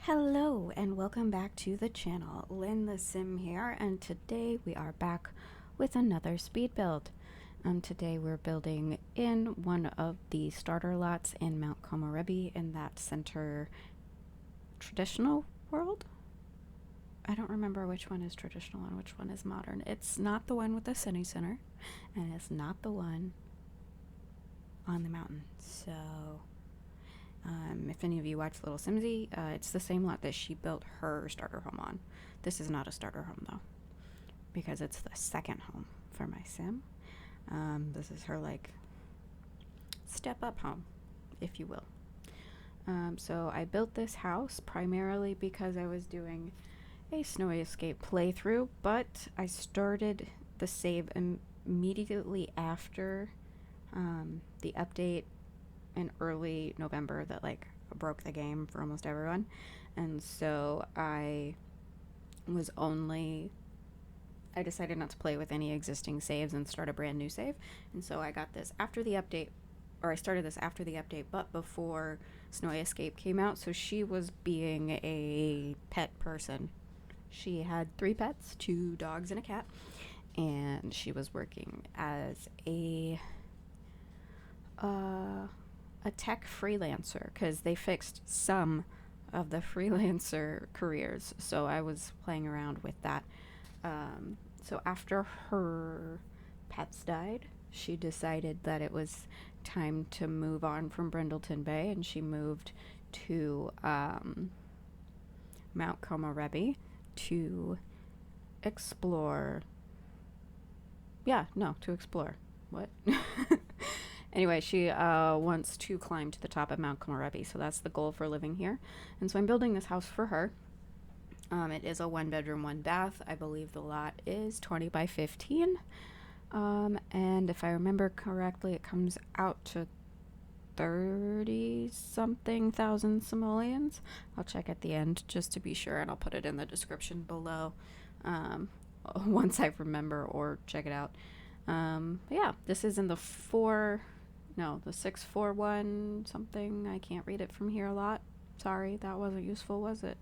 Hello and welcome back to the channel. Lynn the Sim here, and today we are back with another speed build. Today we're building in one of the starter lots in Mount Komorebi in that center traditional world. I don't remember which one is traditional and which one is modern. It's not the one with the city center, and it's not the one on the mountain. So if any of you watch Little Simsy, it's the same lot that she built her starter home on. This is not a starter home though, because it's the second home for my sim. This is her like step up home, if you will. So I built this house primarily because I was doing a Snowy Escape playthrough, but I started the save immediately after the update in early November that like broke the game for almost everyone, and so I decided not to play with any existing saves and start a brand new save. And so I got this after the update, or I started this after the update but before Snowy Escape came out. So she was being a pet person. She had 3 pets, 2 dogs and a cat, and she was working as a tech freelancer because they fixed some of the freelancer careers. So I was playing around with that. So after her pets died, she decided that it was time to move on from Brindleton Bay, and she moved to Mount Komorebi to explore. To explore. What? Anyway, she wants to climb to the top of Mount Komorebi, so that's the goal for living here. And so I'm building this house for her. It is a 1-bedroom, 1-bath. I believe the lot is 20 by 15. And if I remember correctly, it comes out to 30-something thousand simoleons. I'll check at the end just to be sure, and I'll put it in the description below once I remember or check it out. Yeah, this is in the 641 something. I can't read it from here a lot. Sorry, that wasn't useful, was it?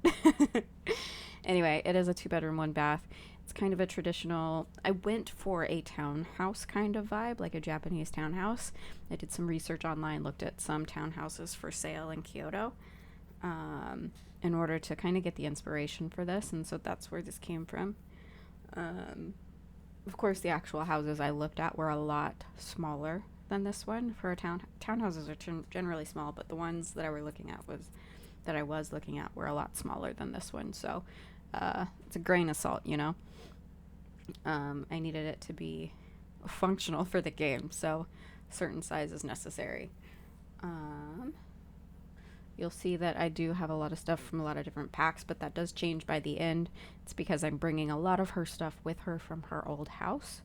Anyway, it is a 2-bedroom, 1-bath. It's kind of a traditional, I went for a townhouse kind of vibe, like a Japanese townhouse. I did some research online, looked at some townhouses for sale in Kyoto, in order to kind of get the inspiration for this, and so that's where this came from. Of course, the actual houses I looked at were a lot smaller than this one. For a townhouses are generally small, but the ones that I was looking at were a lot smaller than this one. So it's a grain of salt, you know. I needed it to be functional for the game, so certain size is necessary. You'll see that I do have a lot of stuff from a lot of different packs, but that does change by the end. It's because I'm bringing a lot of her stuff with her from her old house.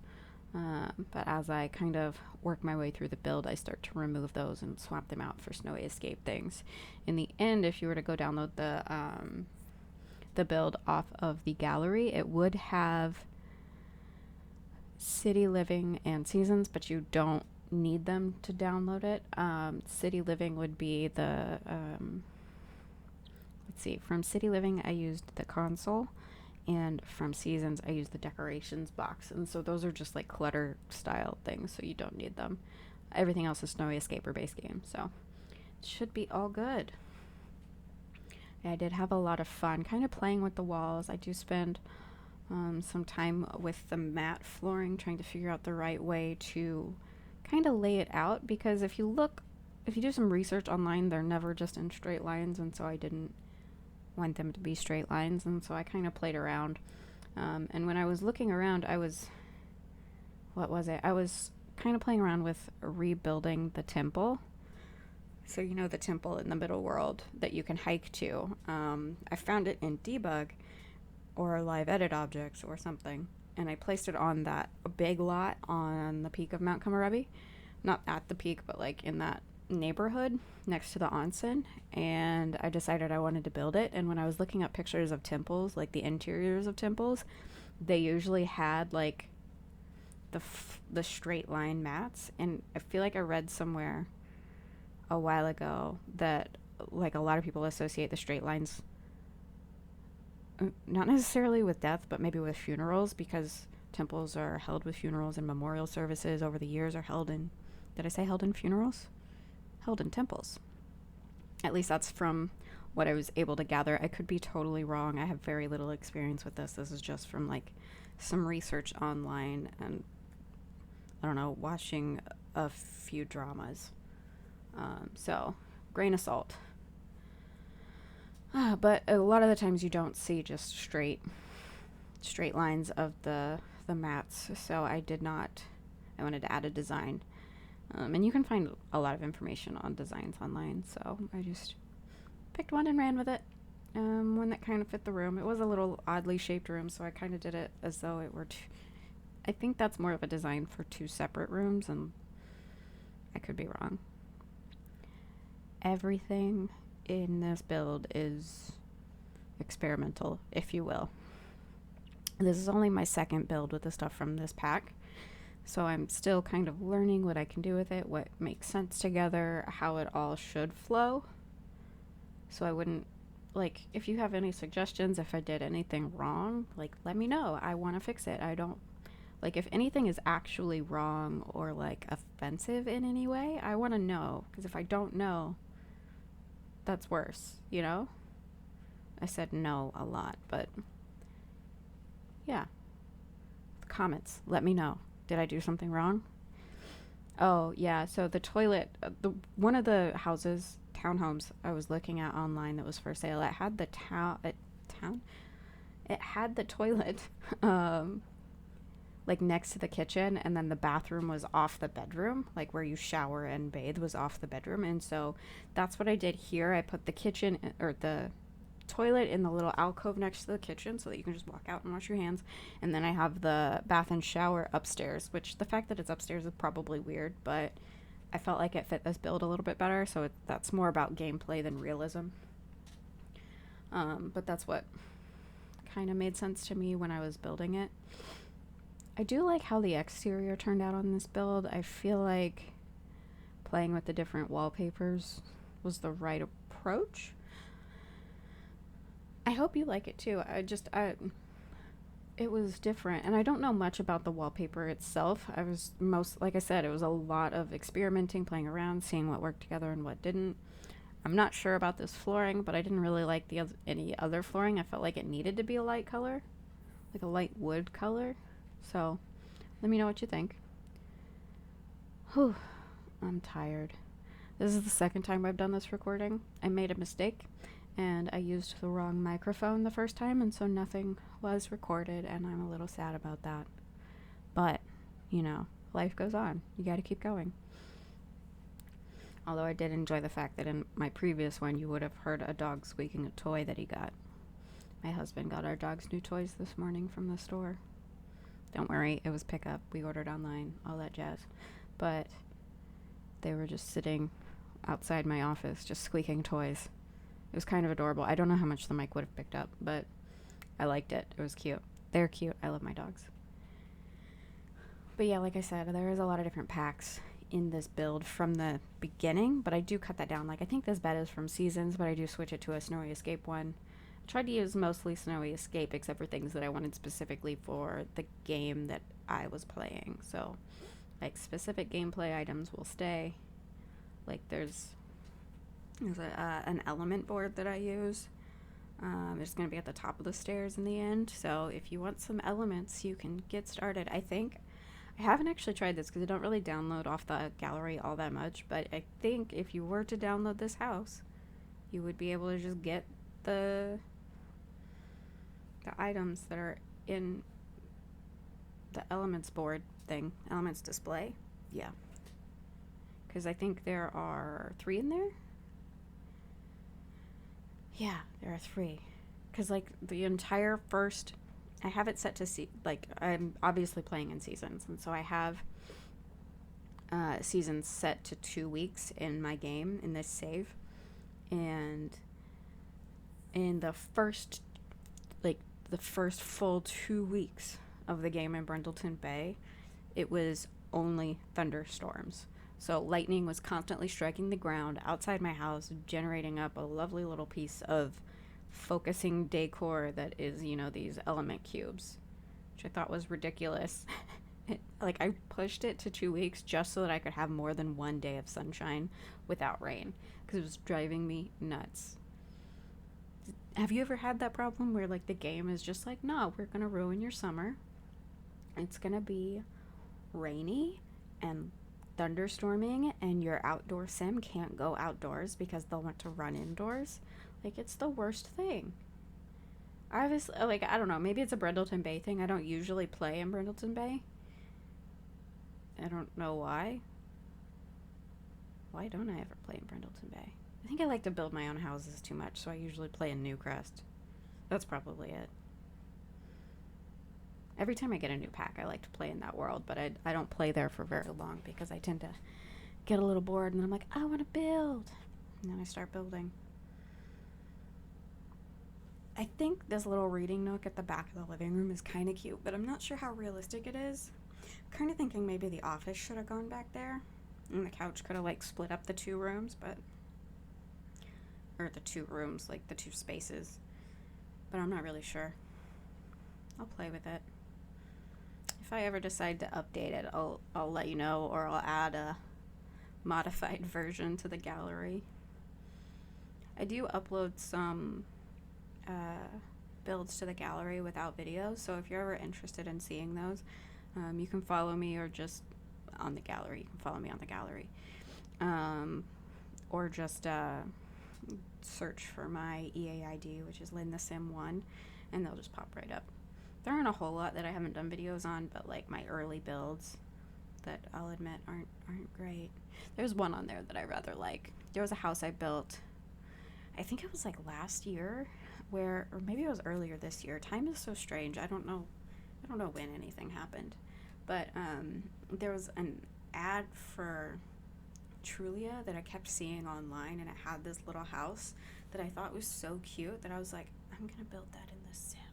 But as I kind of work my way through the build, I start to remove those and swap them out for Snowy Escape things. In the end, if you were to go download the build off of the gallery, it would have City Living and Seasons, but you don't need them to download it. City Living would be the let's see, from City Living I used the console, and from Seasons I used the decorations box, and so those are just like clutter style things, so you don't need them. Everything else is Snowy Escape or base game, so it should be all good. I did have a lot of fun kind of playing with the walls. I do spend some time with the matte flooring, trying to figure out the right way to kind of lay it out, because if you do some research online, they're never just in straight lines, and so I didn't want them to be straight lines, and so I kind of played around. And when I was looking around, I was kind of playing around with rebuilding the temple. So you know the temple in the middle world that you can hike to. I found it in debug or live edit objects or something, and I placed it on that big lot on the peak of Mount Komorebi. Not at the peak, but like in that neighborhood next to the onsen, and I decided I wanted to build it. And when I was looking up pictures of temples, like the interiors of temples, they usually had like the straight line mats, and I feel like I read somewhere a while ago that like a lot of people associate the straight lines not necessarily with death, but maybe with funerals, because temples are held with funerals and memorial services over the years are held in, did I say held in funerals? Held in temples. At least that's from what I was able to gather. I could be totally wrong. I have very little experience with this. This is just from like some research online and I don't know, watching a few dramas. So, grain of salt. But a lot of the times you don't see just straight lines of the mats. So I wanted to add a design. And you can find a lot of information on designs online. So I just picked one and ran with it. One that kind of fit the room. It was a little oddly shaped room, so I kind of did it as though it were I think that's more of a design for two separate rooms, and I could be wrong. Everything in this build is experimental, if you will. This is only my second build with the stuff from this pack, so I'm still kind of learning what I can do with it, what makes sense together, how it all should flow. So I wouldn't, like, if you have any suggestions, if I did anything wrong, like, let me know. I want to fix it. I don't, like, if anything is actually wrong or, like, offensive in any way, I want to know, because if I don't know, that's worse, you know? I said no a lot, but yeah. Comments, let me know. Did I do something wrong? Oh, yeah, so the toilet, one of the houses, townhomes I was looking at online that was for sale, it had the it had the toilet, like next to the kitchen, and then the bathroom was off the bedroom, like where you shower and bathe was off the bedroom. And so that's what I did here. I put the kitchen or the toilet in the little alcove next to the kitchen so that you can just walk out and wash your hands. And then I have the bath and shower upstairs, which the fact that it's upstairs is probably weird, but I felt like it fit this build a little bit better. So that's more about gameplay than realism. But that's what kind of made sense to me when I was building it. I do like how the exterior turned out on this build. I feel like playing with the different wallpapers was the right approach. I hope you like it too. It was different, and I don't know much about the wallpaper itself. Like I said, it was a lot of experimenting, playing around, seeing what worked together and what didn't. I'm not sure about this flooring, but I didn't really like any other flooring. I felt like it needed to be a light color, like a light wood color. So, let me know what you think. Whew, I'm tired. This is the second time I've done this recording. I made a mistake, and I used the wrong microphone the first time, and so nothing was recorded, and I'm a little sad about that. But, you know, life goes on. You gotta keep going. Although I did enjoy the fact that in my previous one, you would have heard a dog squeaking a toy that he got. My husband got our dog's new toys this morning from the store. Don't worry, it was pickup. We ordered online, all that jazz. But they were just sitting outside my office, just squeaking toys. It was kind of adorable. I don't know how much the mic would have picked up, but I liked it. It was cute. They're cute. I love my dogs. But yeah, like I said, there is a lot of different packs in this build from the beginning, but I do cut that down. Like, I think this bed is from Seasons, but I do switch it to a Snowy Escape one. Tried to use mostly Snowy Escape, except for things that I wanted specifically for the game that I was playing. So, like, specific gameplay items will stay. Like, there's an element board that I use. It's going to be at the top of the stairs in the end. So, if you want some elements, you can get started. I think, I haven't actually tried this because I don't really download off the gallery all that much, but I think if you were to download this house, you would be able to just get the items that are in the elements board thing, elements display. Yeah. Because I think there are 3 in there. Yeah, there are 3. Because, like, the entire first, I have it set to like, I'm obviously playing in Seasons, and so I have Seasons set to 2 weeks in my game, in this save. And in the first full 2 weeks of the game in Brundleton Bay, it was only thunderstorms. So lightning was constantly striking the ground outside my house, generating up a lovely little piece of focusing decor that is, these element cubes, which I thought was ridiculous. I pushed it to 2 weeks just so that I could have more than one day of sunshine without rain, because it was driving me nuts. Have you ever had that problem where the game is just like, no, we're gonna ruin your summer. It's gonna be rainy and thunderstorming, and your outdoor sim can't go outdoors because they'll want to run indoors. It's the worst thing. Obviously, I don't know, maybe it's a Brindleton Bay thing. I don't usually play in Brindleton Bay. I don't know why. Why don't I ever play in Brindleton Bay? I think I like to build my own houses too much, so I usually play in Newcrest. That's probably it. Every time I get a new pack, I like to play in that world, but I don't play there for very long because I tend to get a little bored, and then I'm like, I want to build. And then I start building. I think this little reading nook at the back of the living room is kind of cute, but I'm not sure how realistic it is. I'm kind of thinking maybe the office should have gone back there, and the couch could have split up the 2 rooms, or the 2 rooms, the 2 spaces, but I'm not really sure. I'll play with it. If I ever decide to update it, I'll let you know, or I'll add a modified version to the gallery. I do upload some builds to the gallery without videos, so if you're ever interested in seeing those, you can follow me, or just on the gallery. You can follow me on the gallery, or just search for my EAID, which is LynnTheSim1, and they'll just pop right up. There aren't a whole lot that I haven't done videos on, but my early builds that I'll admit aren't great. There's one on there that I rather like. There was a house I built, I think it was last year, or maybe it was earlier this year. Time is so strange. I don't know when anything happened, but there was an ad for Trulia that I kept seeing online, and it had this little house that I thought was so cute that I was like, I'm gonna build that in The Sims.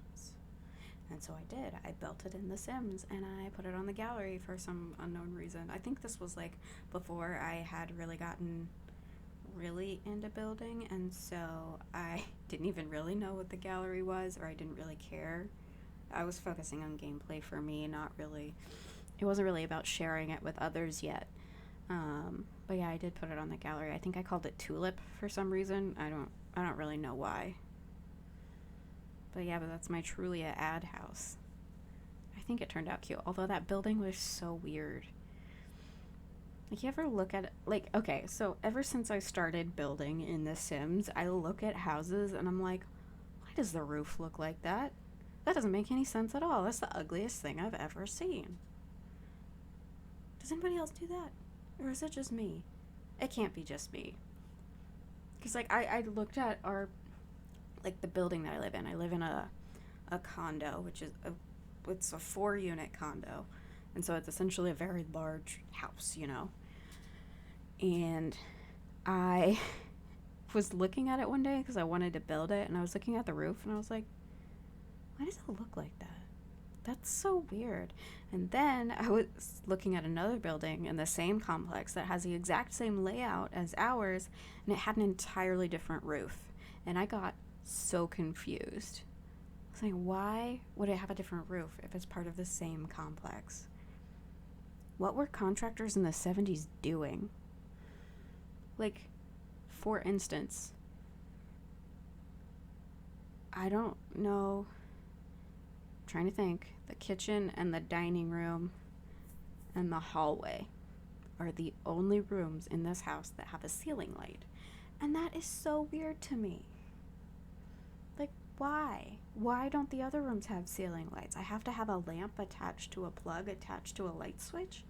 And so I did. I built it in The Sims, and I put it on the gallery for some unknown reason. I think this was before I had really gotten really into building, and so I didn't even really know what the gallery was, or I didn't really care. I was focusing on gameplay for me, it wasn't really about sharing it with others yet. But yeah, I did put it on the gallery. I think I called it Tulip for some reason. I don't really know why. But yeah, that's my Trulia ad house. I think it turned out cute, although that building was so weird. You ever look at it, okay, so ever since I started building in The Sims, I look at houses and I'm like, why does the roof look like that? That doesn't make any sense at all. That's the ugliest thing I've ever seen. Does anybody else do that? Or is it just me? It can't be just me. Because, I looked at the building that I live in. I live in a condo, which is it's a 4-unit condo. And so it's essentially a very large house, And I was looking at it one day because I wanted to build it, and I was looking at the roof, and I was like, why does it look like that? That's so weird. And then I was looking at another building in the same complex that has the exact same layout as ours, and it had an entirely different roof. And I got so confused. I was like, why would it have a different roof if it's part of the same complex? What were contractors in the 70s doing? For instance, I don't know. I'm trying to think. The kitchen and the dining room and the hallway are the only rooms in this house that have a ceiling light. And that is so weird to me. Why? Why don't the other rooms have ceiling lights? I have to have a lamp attached to a plug attached to a light switch?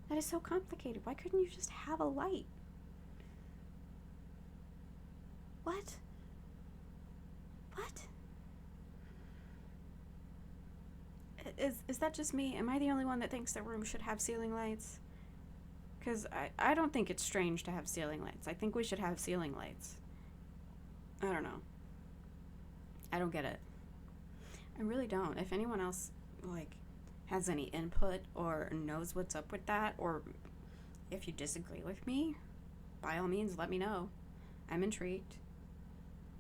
That is so complicated. Why couldn't you just have a light? What? Is that just me? Am I the only one that thinks that rooms should have ceiling lights? Because I don't think it's strange to have ceiling lights. I think we should have ceiling lights. I don't know. I don't get it. I really don't. If anyone else, has any input or knows what's up with that, or if you disagree with me, by all means, let me know. I'm intrigued.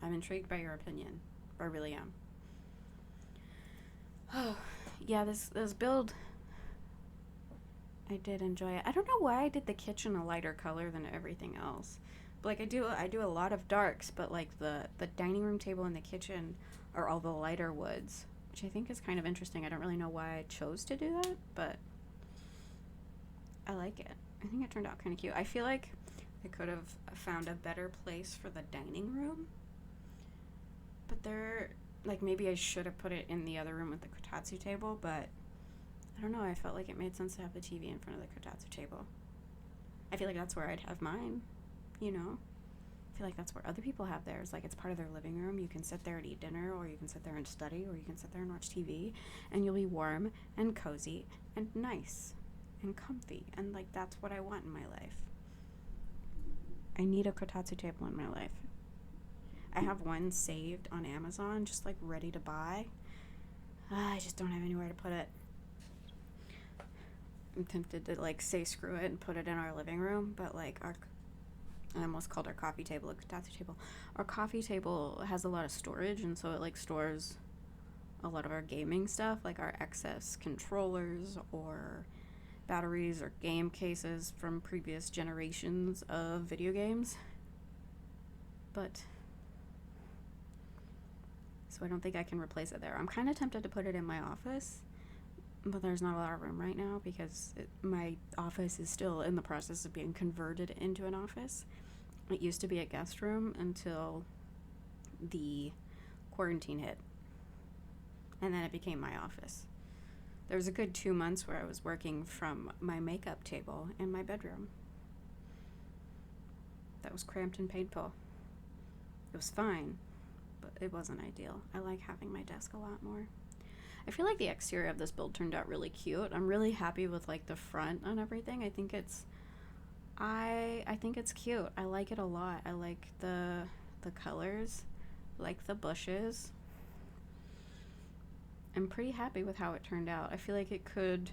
I'm intrigued by your opinion. I really am. Oh, yeah, this build, I did enjoy it. I don't know why I did the kitchen a lighter color than everything else. But, like, I do a lot of darks, but like the dining room table and the kitchen are all the lighter woods, which I think is kind of interesting. I don't really know why I chose to do that, but I like it. I think it turned out kind of cute. I feel like I could have found a better place for the dining room, but like, maybe I should have put it in the other room with the kotatsu table, but I don't know. I felt like it made sense to have the TV in front of the kotatsu table. I feel like that's where I'd have mine, you know? I feel like that's where other people have theirs. Like, it's part of their living room. You can sit there and eat dinner, or you can sit there and study, or you can sit there and watch TV, and you'll be warm and cozy and nice and comfy. And, like, that's what I want in my life. I need a kotatsu table in my life. I have one saved on Amazon, just, like, ready to buy. I just don't have anywhere to put it. I'm tempted to, like, say screw it and put it in our living room, but, like, I almost called our coffee table a kotatsu table. Our coffee table has a lot of storage, and so it, like, stores a lot of our gaming stuff, like our excess controllers or batteries or game cases from previous generations of video games. But so I don't think I can replace it there. I'm kind of tempted to put it in my office, but there's not a lot of room right now because my office is still in the process of being converted into an office. It used to be a guest room until the quarantine hit, and then it became my office. There was a good 2 months where I was working from my makeup table in my bedroom. That was cramped and painful. It was fine, but it wasn't ideal. I like having my desk a lot more. I feel like the exterior of this build turned out really cute. I'm really happy with, like, the front and everything. I think it's cute. I like it a lot. I like the colors, like the bushes. I'm pretty happy with how it turned out. I feel like it could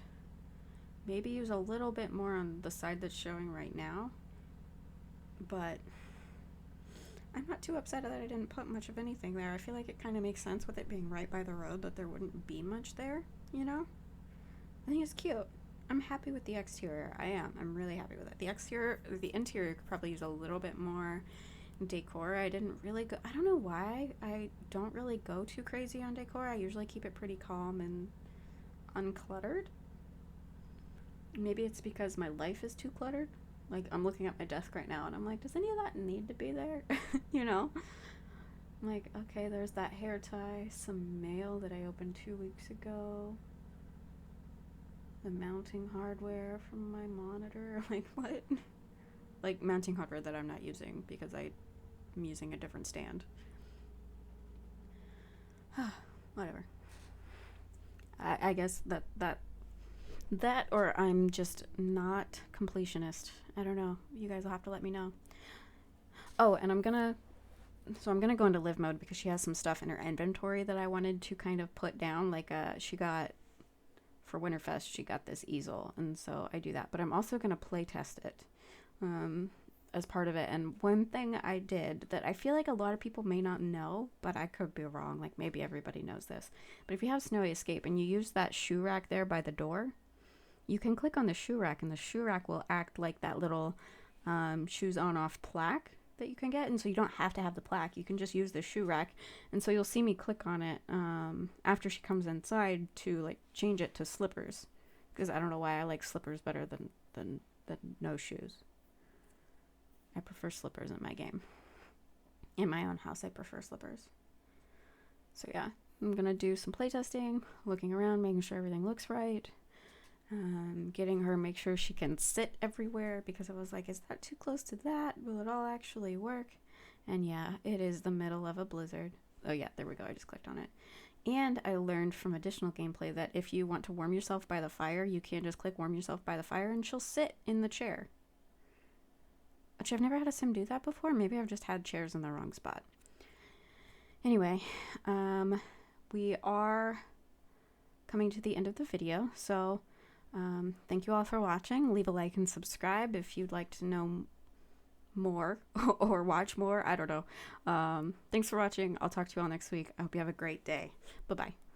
maybe use a little bit more on the side that's showing right now, but I'm not too upset that I didn't put much of anything there. I feel like it kind of makes sense with it being right by the road that there wouldn't be much there, you know? I think it's cute. I'm happy with the exterior. I am. I'm really happy with it. The interior could probably use a little bit more decor. I don't know why I don't really go too crazy on decor. I usually keep it pretty calm and uncluttered. Maybe it's because my life is too cluttered. Like, I'm looking at my desk right now and I'm like, does any of that need to be there? You know? I'm like, okay, there's that hair tie, some mail that I opened 2 weeks ago, the mounting hardware from my monitor. Like, what? Like, mounting hardware that I'm not using because I'm using a different stand. Whatever. I guess that or I'm just not completionist. I don't know. You guys will have to let me know. Oh, and I'm gonna go into live mode because she has some stuff in her inventory that I wanted to kind of put down. Like, she got, for Winterfest, she got this easel, and so I do that. But I'm also gonna play test it as part of it. And one thing I did that I feel like a lot of people may not know, but I could be wrong. Like, maybe everybody knows this. But if you have Snowy Escape and you use that shoe rack there by the door, you can click on the shoe rack, and the shoe rack will act like that little shoes on off plaque that you can get. And so you don't have to have the plaque. You can just use the shoe rack. And so you'll see me click on it after she comes inside to, like, change it to slippers. Because I don't know why I like slippers better than no shoes. I prefer slippers in my game. In my own house, I prefer slippers. So yeah, I'm going to do some playtesting, looking around, making sure everything looks right. Getting her, make sure she can sit everywhere, because I was like, is that too close to that? Will it all actually work? And yeah, it is the middle of a blizzard. Oh yeah, there we go. I just clicked on it. And I learned from additional gameplay that if you want to warm yourself by the fire, you can just click warm yourself by the fire and she'll sit in the chair. Which I've never had a sim do that before. Maybe I've just had chairs in the wrong spot. Anyway, we are coming to the end of the video, so thank you all for watching. Leave a like and subscribe if you'd like to know more or watch more. I don't know. Thanks for watching. I'll talk to you all next week. I hope you have a great day. Bye bye.